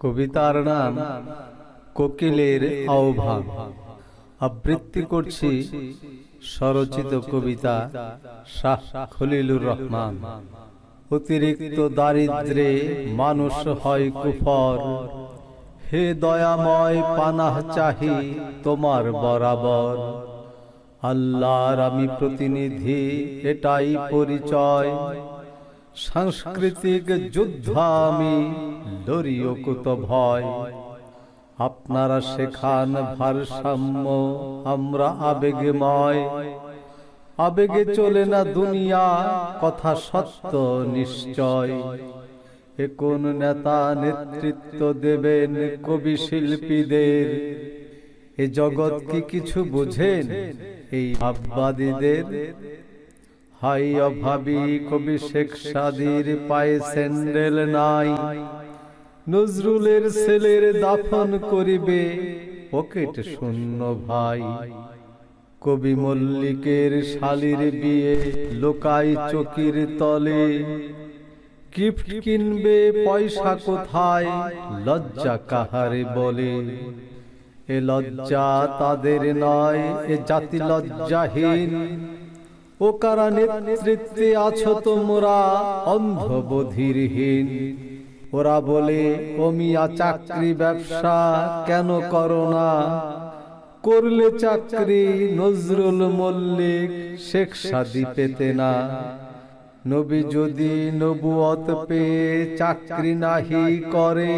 কবিতার নাম কোকিলের আহ্বান। আবৃত্তি করছি স্বরচিত কবিতা শাহ খলিলুর রহমান। অতিরিক্ত দারিদ্রে মানুষ হয় কুফর, হে দয়াময় পানাহ চাহি তোমার বরাবর। আল্লাহর আমি প্রতিনিধি, এটাই পরিচয়। সাংস্কৃতিক যুদ্ধ আমি লড়িও কুত ভয়। আপনারা শেখান ভারসাম্য, আমরা আবেগময়। আবেগে চলে না দুনিয়া, কথা সত্য নিশ্চয়। এ কোন নেতা নেতৃত্ব দেবেন কবি শিল্পীদের? এ জগৎ কি কিছু বুঝেন এই ভাববাদীদের? হাই অভাবী কবি শেখ সাদির পায়ে স্যান্ডেল নাই। নজরুলের ছেলের দাফন করিবে পকেট শূন্য ভাই। কবি মল্লিকের শালির বিয়ে লোকাই চকির তলে। গিফট কিনবে পয়সা কোথায়, লজ্জা কাহারে বলে? এ লজ্জা তাদের নয়, এ জাতি লজ্জাহীন। ও কারা নেতৃত্বে আছো তোমরা অন্ধ বধিরহীন? ওরা বলে ও মিয়া চাকরি ব্যবসা কেন করো না? করলে চাকরি নজরুল মল্লিক শেখ সাদি পেতে না। নবী যদি নবুয়ত পেয়ে চাকরি নাহি করে,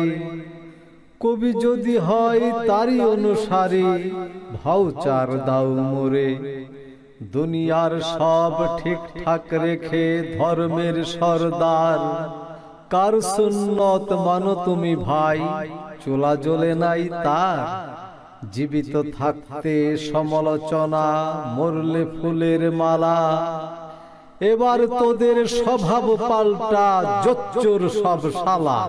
কবি যদি হয় তারই অনুসারী ভাউচার দাও মোরে। দুনিয়ার সব ঠিকঠাক রেখে ধর্মের সরদার, কার সুন্নত মানো তুমি ভাই, চুলা জ্বলে নাই তার? জীবিত থাকতে সমালোচনা, মরলে ফুলের মালা। এবার তোদের স্বভাব পাল্টা, জোচ্চোর সব শালা।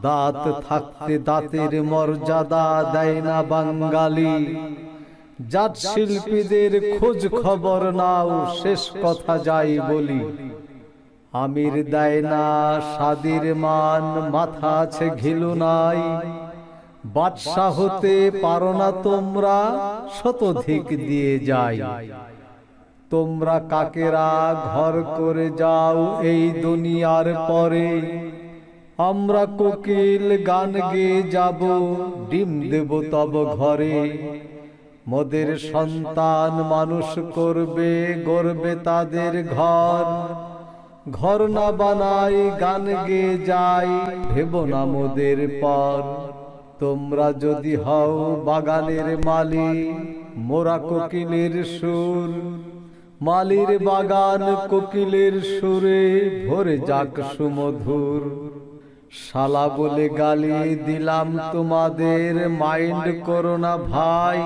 দাঁত থাকতে দাঁতের মর্যাদা দেয় না বাঙালি। জাত শিল্পীদের খোঁজ খবর নাও, শেষ কথা যাই বলি। আমির দেয় না সাদির মান, মাথা আছে ঘিলু নাই। বাদশা হতে পারো না তোমরা, শতধিক দিয়ে যাই। তোমরা কাকেরা ঘর করে যাও এই দুনিয়ার পরে। আমরা কোকিল গান গেয়ে যাব, ডিম দেব তব ঘরে। মোদের সন্তান মানুষ করবে, গড়বে তাদের ঘর। ঘর না বানাই গান গেয়ে যাই, ভেবো না মোদের পর। তোমরা যদি হও বাগানের মালি, মোরা কোকিলের সুর। মালির বাগান কোকিলের সুরে ভরে যাক সুমধুর। শালা বলে গালি দিলাম তোমাদের, মাইন্ড করো না ভাই।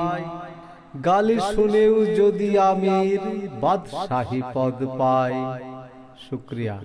গালি শুনেও যদি আমির বাদশাহী পদ পাই। শুকরিয়া।